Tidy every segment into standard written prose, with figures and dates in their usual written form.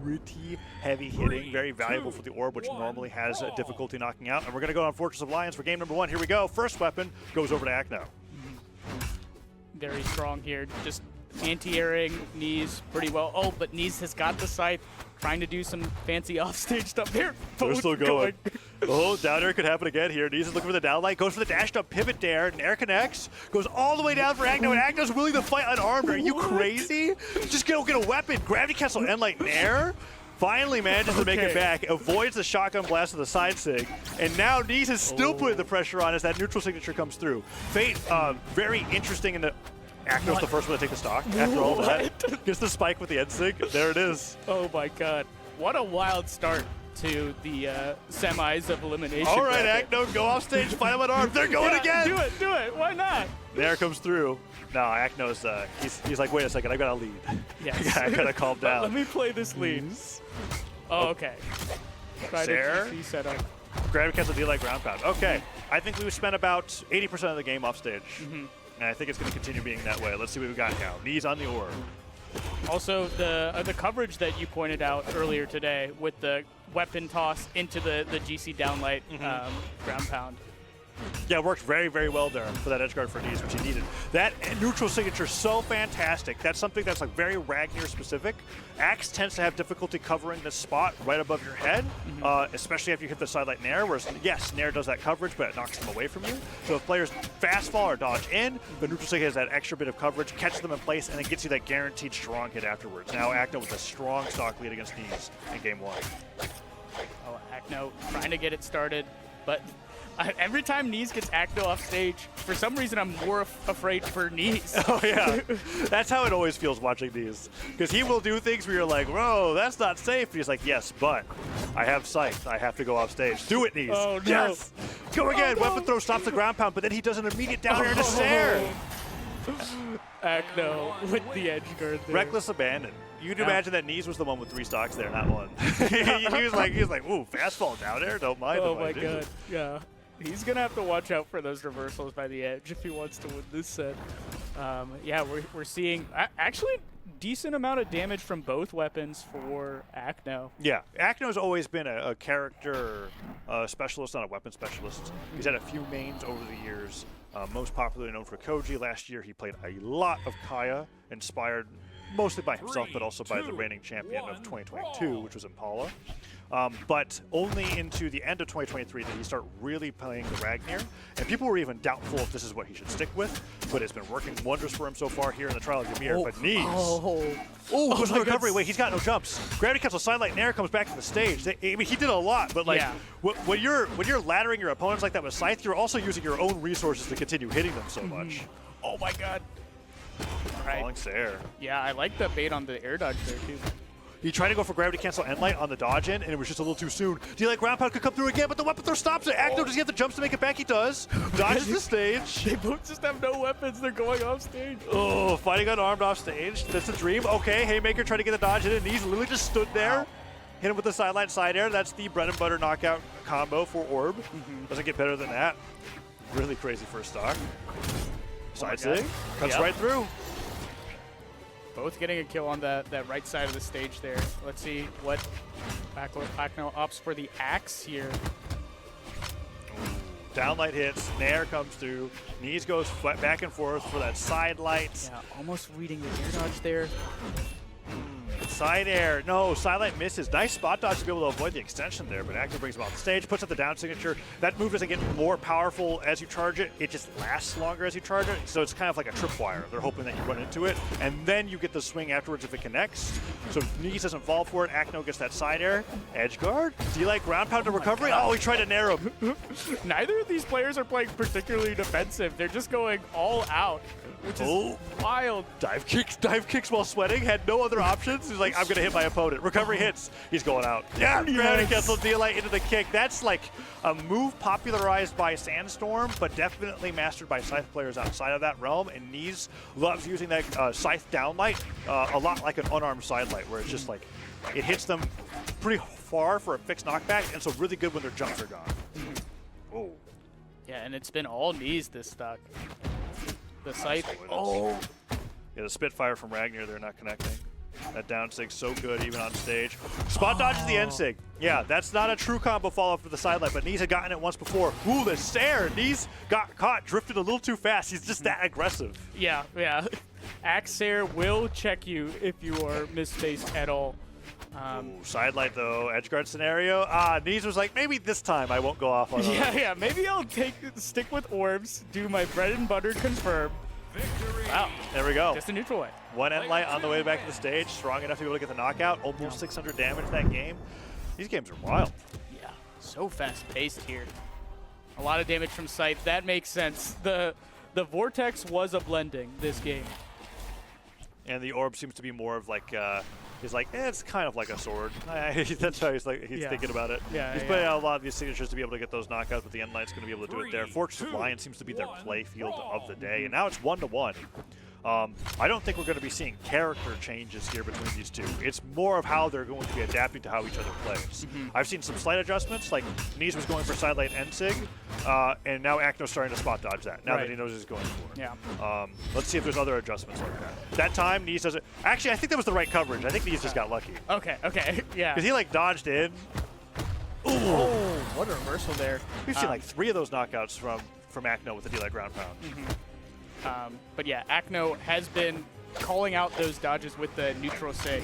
pretty heavy hitting, very valuable for the orb, which normally has difficulty knocking out. And we're going to go on Fortress of Lions for game number 1. Here we go. First weapon goes over to Acno. Very strong here. Just anti-airing Neeze pretty well. Oh, but Neeze has got the Scythe, trying to do some fancy offstage stuff here. They're still going. Oh, down air could happen again here. Neeze is looking for the down light, goes for the dashed up pivot dare. Nair connects, goes all the way down for Acno, and Acno's willing to fight unarmed. Are you crazy? Just go get a weapon. Gravity cancel end light Nair. Finally manages to make it back, avoids the shotgun blast of the side sig, and now Neeze is still putting the pressure on as that neutral signature comes through. Fate, very interesting in the... Acno's the first one to take the stock after all that. Gets the spike with the end sig. There it is. Oh my god. What a wild start to the semis of Elimination. All right, Acno, go off stage, fight him at arms. They're going again. Do it. Why not? There comes through. No, Acno's, he's like, wait a second, I got to lead. Yes. I got to calm down. Let me play this lead. Oh, okay. Try to set up. Gravity cancel D-like ground pound. Okay, I think we spent about 80% of the game off stage. And I think it's going to continue being that way. Let's see what we got now. Neeze on the orb. Also, the coverage that you pointed out earlier today with the weapon toss into the GC downlight ground pound. Yeah, it worked very, very well there for that edge guard for Neeze, which he needed. That neutral signature is so fantastic. That's something that's like very Ragnar specific. Axe tends to have difficulty covering this spot right above your head, especially after you hit the sidelight Nair, whereas yes, Nair does that coverage, but it knocks them away from you. So if players fast fall or dodge in, the neutral signature has that extra bit of coverage, catches them in place, and it gets you that guaranteed strong hit afterwards. Now Acno with a strong stock lead against Neeze in game 1. Oh, Acno trying to get it started, but every time Neeze gets Acno off stage, for some reason I'm more afraid for Neeze. Oh yeah, that's how it always feels watching Neeze. Because he will do things where you're like, whoa, that's not safe. And he's like, yes, but I have Scythe. I have to go off stage. Do it, Neeze. Oh, no. Yes. Go again. Oh, no. Weapon throw stops the ground pound, but then he does an immediate down air to Snare. Acno with the edge guard there. Reckless abandon. You'd imagine that Neeze was the one with 3 stocks there, not one. he was like, ooh, fastball down air. Don't mind. Oh my god. Yeah. He's going to have to watch out for those reversals by the edge if he wants to win this set. Yeah, we're seeing actually decent amount of damage from both weapons for Acno. Yeah, Acno's always been a character specialist, not a weapon specialist. He's had a few mains over the years. Most popularly known for Koji. Last year he played a lot of Kaya, inspired mostly by himself, but also by the reigning champion of 2022, which was Impala. But only into the end of 2023 did he start really playing the Ragnar. And people were even doubtful if this is what he should stick with, but it's been working wonders for him so far here in the trial of Ymir. But Neeze. Goes the recovery. Wait, he's got no jumps. Gravity cancel sidelight Nair comes back to the stage. I mean, he did a lot, but like when you're laddering your opponents like that with Scythe, you're also using your own resources to continue hitting them so much. Oh my god. Falling Sair. Yeah, I like the bait on the air dodge there too. He tried to go for gravity cancel end light on the dodge in, and it was just a little too soon. D-like ground pound could come through again, but the weapon throw stops it. Acno, does he have the jumps to make it back? He does. Dodges the stage. They both just have no weapons. They're going off stage. Oh, fighting unarmed off stage. That's a dream. Okay, Haymaker tried to get the dodge in, and Neeze literally just stood there. Hit him with the sideline side air. That's the bread and butter knockout combo for Orb. Doesn't get better than that. Really crazy first stock. Side sig. Cuts right through. Both getting a kill on that right side of the stage there. Let's see what Acno opts for the axe here. Downlight hits, Nair comes through, Neeze goes back and forth for that side light. Yeah, almost reading the air dodge there. Side air, no, sidelight misses. Nice spot dodge to be able to avoid the extension there, but Acno brings him off the stage, puts up the down signature. That move doesn't get more powerful as you charge it, it just lasts longer as you charge it, so it's kind of like a tripwire. They're hoping that you run into it, and then you get the swing afterwards if it connects. So Neeze doesn't fall for it, Acno gets that side air. Edge guard, D-like ground pound to recovery. Oh, he tried to nair him. Neither of these players are playing particularly defensive. They're just going all out, which is wild. Dive kicks while sweating, had no other options. He's like, I'm gonna hit my opponent. Recovery hits, he's going out. Yeah, gravity cancel D-light into the kick. That's like a move popularized by Sandstorm, but definitely mastered by Scythe players outside of that realm. And Neeze loves using that Scythe downlight a lot like an unarmed sidelight, where it's just like, it hits them pretty far for a fixed knockback, and so really good when their jumps are gone. Oh. Yeah, and it's been all Neeze this stock. The Scythe. Yeah, the Spitfire from Ragnar, they're not connecting. That down sig so good even on stage. Spot dodges the end sig. Yeah, that's not a true combo fall off to the sideline, but Neeze had gotten it once before. Ooh, the Sair. Neeze got caught, drifted a little too fast. He's just that aggressive. Yeah. Axair will check you if you are misspaced at all. Ooh, sidelight though, edge guard scenario. Neeze was like, maybe this time I won't go off on Yeah, maybe I'll stick with orbs, do my bread and butter confirm. Wow. There we go. Just a neutral way. One end light on the way back to the stage, strong enough to be able to get the knockout. Almost 600 damage that game. These games are wild. Yeah, so fast-paced here. A lot of damage from Scythe. That makes sense. The Vortex was a blending this game. And the orb seems to be more of like, he's like, it's kind of like a sword. That's how he's thinking about it. He's putting out a lot of these signatures to be able to get those knockouts, but the end light's going to be able to do it there. Fortress of Lion seems to be their play field of the day, and now it's 1-1. I don't think we're going to be seeing character changes here between these two. It's more of how they're going to be adapting to how each other plays. I've seen some slight adjustments, like Neeze was going for sidelight and sig, and now Acno's starting to spot dodge that, now that he knows he's going for it. Yeah. Let's see if there's other adjustments like that. That time, Neeze does it. Actually, I think that was the right coverage. I think Neeze just got lucky. Okay, yeah. Because he, like, dodged in. Ooh. Oh, what a reversal there. We've seen, like, 3 of those knockouts from Acno with the D-Light ground pound. But yeah, Acno has been calling out those dodges with the neutral sig.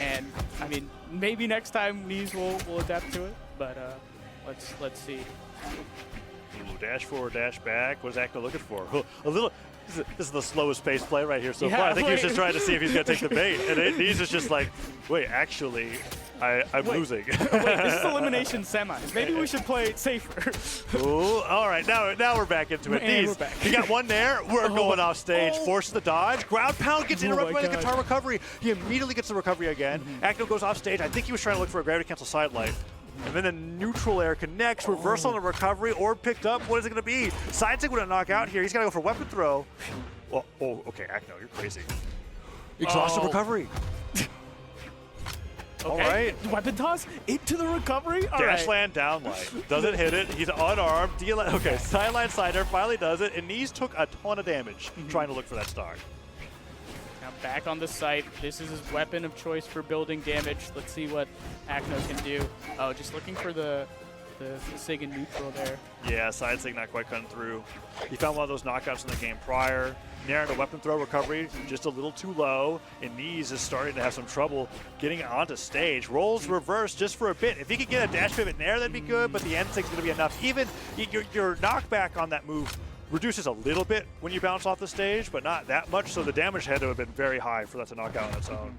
And, I mean, maybe next time Neeze will adapt to it, but let's see. Ooh, dash forward, dash back. What is Acno looking for? A little. This is the slowest paced play right here so far. I think he was just trying to see if he's going to take the bait. And Neeze is just like, wait, actually, I'm losing. Wait, this is elimination semis. Maybe we should play it safer. Ooh, all right, now we're back into it. Neeze, he got one there. We're going off stage. Forces the dodge. Ground pound gets interrupted by the guitar recovery. He immediately gets the recovery again. Acno goes off stage. I think he was trying to look for a gravity cancel sidelight. And then the neutral air connects, reversal on the recovery, orb picked up. What is it going to be? Side sig with a knockout here. He's got to go for weapon throw. Well, okay, Acno, you're crazy. Exhaustive recovery. All right. Weapon toss into the recovery. All Dash right. land down light. Doesn't hit it. He's unarmed. Okay, sideline slider finally does it. And Neeze took a ton of damage trying to look for that stock. Now back on the site. This is his weapon of choice for building damage. Let's see what Acno can do. Oh, just looking for the sig and neutral there. Yeah, side sig not quite cutting through. He found one of those knockouts in the game prior. Nair the weapon throw recovery just a little too low, and Neeze is starting to have some trouble getting onto stage. Rolls reverse just for a bit. If he could get a dash pivot Nair, that'd be good, but the end sig's going to be enough. Even your knockback on that move reduces a little bit when you bounce off the stage, but not that much, so the damage had to have been very high for that to knock out on its own.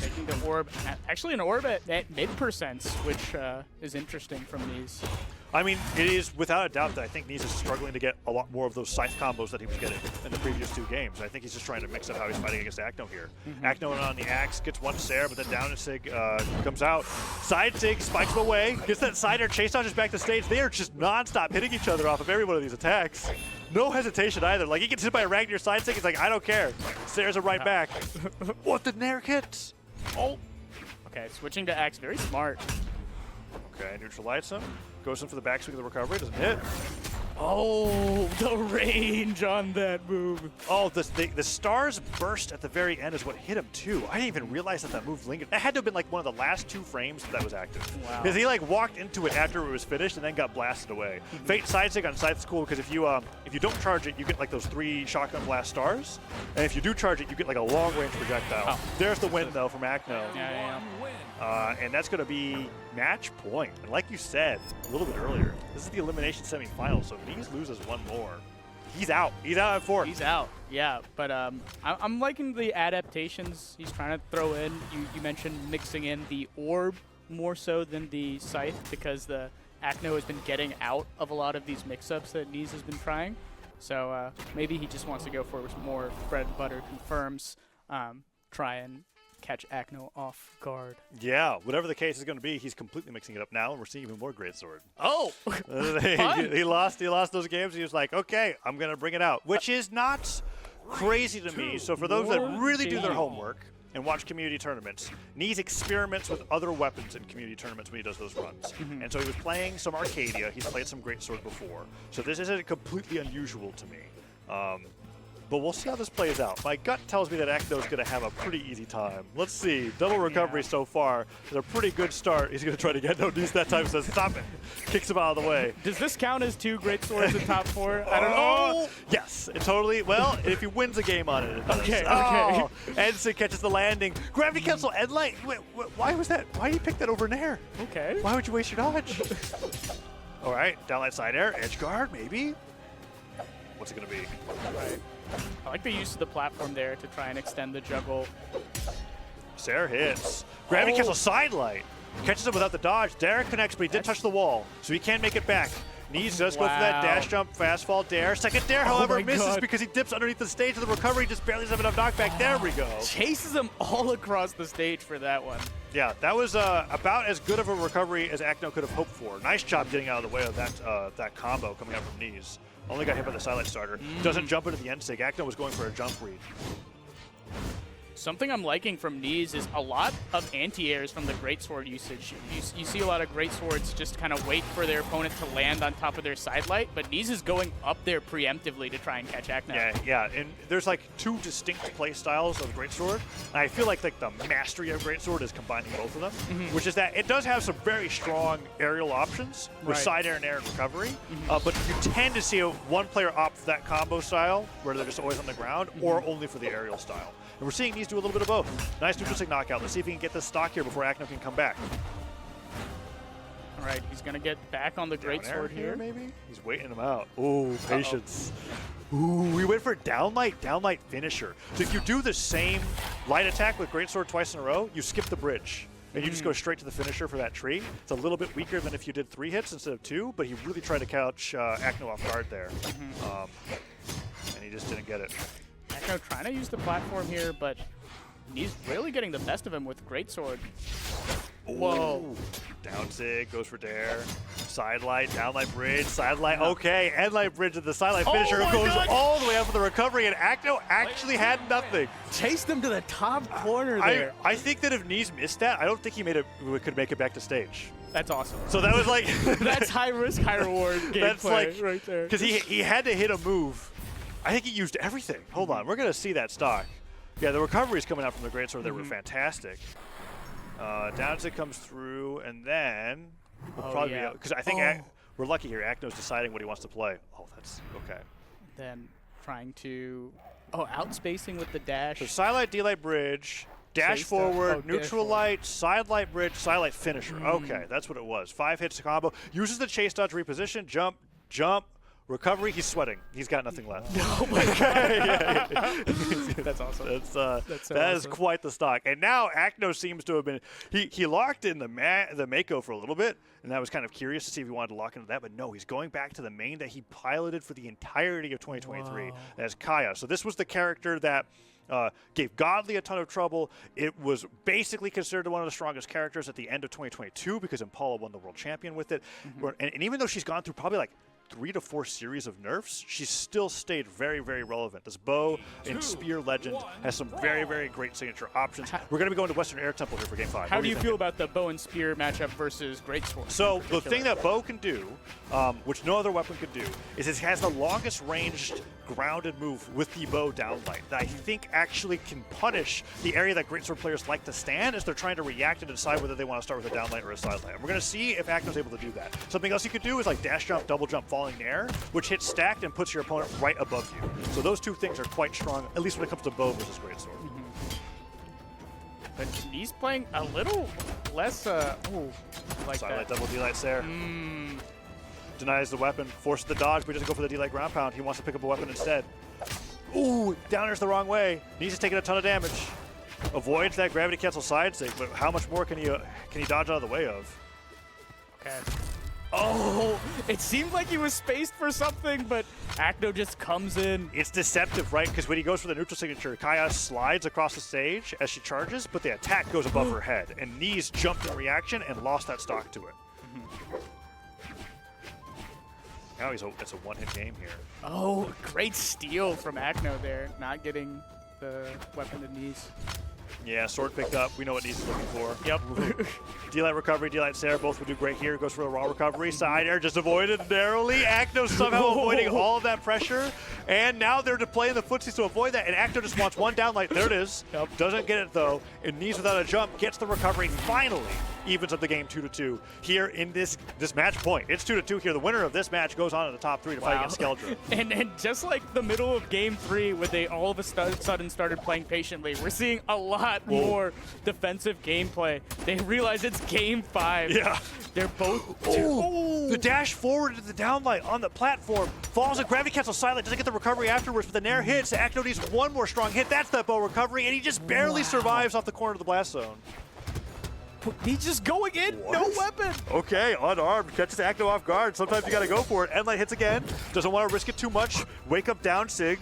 Taking the orb, actually an orb at mid-percents, which is interesting from Neeze. I mean, it is without a doubt that I think Neeze is struggling to get a lot more of those Scythe combos that he was getting in the previous 2 games. I think he's just trying to mix up how he's fighting against Acno here. Acno on the axe, gets one Sair, but then down to sig comes out. Side sig spikes him away, gets that side air, chase dodges back to stage. They are just non-stop hitting each other off of every one of these attacks. No hesitation either. Like, he gets hit by a Ragnar side sig, he's like, I don't care. Sair's are right back. What the Nair hit? Oh. Okay, switching to axe, very smart. Okay, neutralize him. Goes in for the back swing of the recovery, doesn't hit. Oh, the range on that move. Oh, the stars burst at the very end is what hit him too. I didn't even realize that move lingered. That had to have been like one of the last 2 frames that was active. Wow. Because he like walked into it after it was finished and then got blasted away. Fate side sig on Scythe is cool because if you don't charge it, you get like those 3 shotgun blast stars. And if you do charge it, you get like a long range projectile. Oh. There's the win though from Acno. Yeah. And that's going to be match point. And like you said a little bit earlier, this is the elimination semifinal, so if Neeze loses one more, he's out. He's out at 4. He's out, yeah. But I'm liking the adaptations he's trying to throw in. You mentioned mixing in the orb more so than the Scythe because the Acno has been getting out of a lot of these mix-ups that Neeze has been trying. So maybe he just wants to go for more bread and butter confirms, try and catch Acno off guard. Yeah, whatever the case is going to be, he's completely mixing it up now, and we're seeing even more Greatsword. Oh! he lost those games. He was like, okay, I'm going to bring it out, which is not crazy to me. So for those that really do their homework and watch community tournaments, Neeze experiments with other weapons in community tournaments when he does those runs. And so he was playing some Arcadia. He's played some Greatsword before. So this isn't completely unusual to me. but we'll see how this plays out. My gut tells me that Acno's going to have a pretty easy time. Let's see. Double recovery so far is a pretty good start. He's going to try to get no Neeze that time, says stop it. Kicks him out of the way. Does this count as 2 great swords in top 4? I don't know. Oh, yes, it totally. Well, if he wins a game on it, it does. Okay, oh, Edson catches the landing. Gravity cancel, Endlight. Wait, why was that? Why did you pick that over Nair? Okay. Why would you waste your dodge? All right, downlight side air, edge guard, maybe? What's it going to be? Right. I like the use of the platform there to try and extend the juggle. Sarah hits. Gravity cancel side light. Catches him without the dodge. Derek connects, but he did touch the wall, so he can't make it back. Neeze does go for that dash jump, fast fall dare. Second dare, however, misses because he dips underneath the stage of the recovery, just barely doesn't have enough knockback. There we go. Chases him all across the stage for that one. Yeah, that was about as good of a recovery as Acno could have hoped for. Nice job getting out of the way of that combo coming out from Neeze. Only got hit by the silent starter. Doesn't jump into the end sig. Acno was going for a jump read. Something I'm liking from Neeze is a lot of anti-airs from the Greatsword usage. You see a lot of Greatswords just kind of wait for their opponent to land on top of their sidelight, but Neeze is going up there preemptively to try and catch Acno. Yeah, and there's like 2 distinct play styles of Greatsword, and I feel like the mastery of Greatsword is combining both of them, which is that it does have some very strong aerial options with side air and air and recovery, but you tend to see one player opt for that combo style, where they're just always on the ground, or only for the aerial style. And we're seeing Neeze do a little bit of both. Nice neutral sig knockout. Let's see if he can get this stock here before Acno can come back. All right, he's going to get back on the Greatsword here. Maybe? He's waiting him out. Ooh, patience. Ooh, we went for downlight finisher. So if you do the same light attack with Greatsword twice in a row, you skip the bridge. And you just go straight to the finisher for that tree. It's a little bit weaker than if you did 3 hits instead of 2, but he really tried to catch Acno off guard there. And he just didn't get it. Acno trying to use the platform here, but he's really getting the best of him with Greatsword. Whoa. Down sig, goes for dare. Side light, downlight bridge, side light. Okay, end light bridge of the side light finisher goes all the way up for the recovery, and Acno actually had nothing. Chased him to the top corner there. I think that if Neeze missed that, I don't think he could make it back to stage. That's awesome. So that was like... That's high risk, high reward gameplay right there. Because he had to hit a move. I think he used everything. Hold on, we're going to see that stock. Yeah, the recoveries coming out from the Greatsword there were fantastic. Downsig comes through, and then we'll probably be... Because I think we're lucky here. Acno's deciding what he wants to play. Oh, that's... Okay. Then trying to... Oh, outspacing with the dash. So side light, D-light bridge, dash forward, neutral light, side light bridge, side light finisher. Okay, that's what it was. 5 hits to combo. Uses the chase dodge reposition, jump, jump, recovery. He's sweating. He's got nothing left. Oh my god. That's awesome. That is quite the stock. And now Acno seems to have been he locked in the Mako for a little bit, and I was kind of curious to see if he wanted to lock into that, but no, he's going back to the main that he piloted for the entirety of 2023. Whoa. As Kaya. So this was the character that gave Godly a ton of trouble. It was basically considered one of the strongest characters at the end of 2022 because Impala won the world champion with it. And even though she's gone through probably like 3 to 4 series of nerfs, she's still stayed very, very relevant. This bow and spear legend has some very, very great signature options. We're going to be going to Western Air Temple here for Game 5. How do you feel about the bow and spear matchup versus Greatsword? So the thing that bow can do, which no other weapon could do, is it has the longest ranged grounded move with the bow downlight that I think actually can punish the area that Greatsword players like to stand as they're trying to react and decide whether they want to start with a downlight or a sidelight. We're going to see if Acno's able to do that. Something else you could do is like dash jump, double jump, falling air, which hits stacked and puts your opponent right above you. So those 2 things are quite strong, at least when it comes to bow versus Greatsword. But he's playing a little less, like Silent double D-lights there. Denies the weapon, forces the dodge, but he doesn't go for the D-light ground pound. He wants to pick up a weapon instead. Ooh, downers the wrong way. Neeze is taking a ton of damage. Avoids that gravity cancel side sig, but how much more can he dodge out of the way of? Okay. Oh, it seemed like he was spaced for something, but Acno just comes in. It's deceptive, right? Because when he goes for the neutral signature, Kaya slides across the stage as she charges, but the attack goes above her head, and Neeze jumped in reaction and lost that stock to it. Now it's a one-hit game here. Oh, great steal from Acno there, not getting the weapon to Neeze. Yeah, sword picked up. We know what Neeze is looking for. Yep. D-Light recovery, D-Light Sarah both would do great here. Goes for the raw recovery. Side air just avoided narrowly. Acno somehow avoiding all of that pressure. And now they're deploying the footsies to avoid that. And Acno just wants one down light. There it is. Yep. Doesn't get it though. And Neeze without a jump gets the recovery. Finally evens up the game 2-2 here in this match point. It's 2-2 here. The winner of this match goes on to the top 3 to fight against Skeldra. And just like the middle of game 3 when they all of a sudden started playing patiently, we're seeing a lot more defensive gameplay. They realize it's game 5. Yeah. They're both the dash forward to the downlight on the platform. Falls and gravity cancel silent. Doesn't get the recovery afterwards, but the nair hits. Acno needs one more strong hit. That's that bow recovery, and he just barely survives off the corner of the blast zone. He's just going in, no weapon. Okay, unarmed, catches Acno off guard. Sometimes you gotta go for it. Endlight hits again. Doesn't want to risk it too much. Wake up down Sig.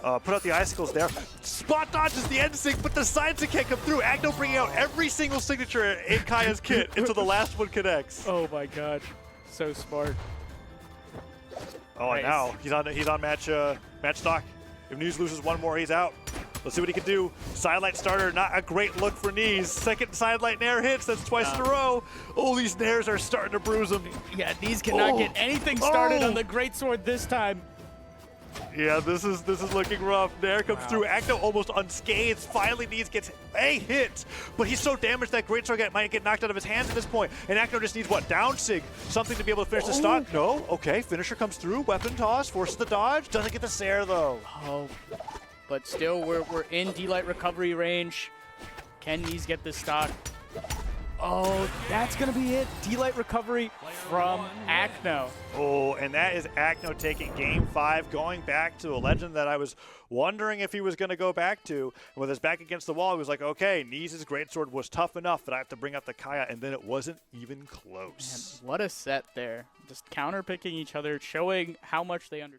Put out the icicles there. Spot dodges the end Sig, but the side Sig can't come through. Acno bringing out every single signature in Kaya's kit until the last one connects. Oh my god, so smart. Oh, Nice. and now he's on match stock. If Neeze loses one more, he's out. Let's see what he can do. Sidelight starter, not a great look for Neeze. Second sidelight nair hits, that's twice in a row. Oh, these nairs are starting to bruise him. Yeah, these cannot get anything started on the Greatsword this time. Yeah, this is looking rough. Nair comes through. Acno almost unscathed. Finally, Neeze gets a hit, but he's so damaged that Greatsword might get knocked out of his hands at this point. And Acno just needs what? Down Sig, something to be able to finish the stock. No, okay, finisher comes through. Weapon toss, forces the dodge. Doesn't get the Sair though. Oh, but still, we're in D-Light recovery range. Can Neeze get this stock? Oh, that's gonna be it. D-Light recovery from Acno. Oh, and that is Acno taking game 5, going back to a legend that I was wondering if he was going to go back to. And with his back against the wall, he was like, okay, Neeze's Greatsword was tough enough that I have to bring out the Kaya, and then it wasn't even close. Man, what a set there. Just counter-picking each other, showing how much they understand.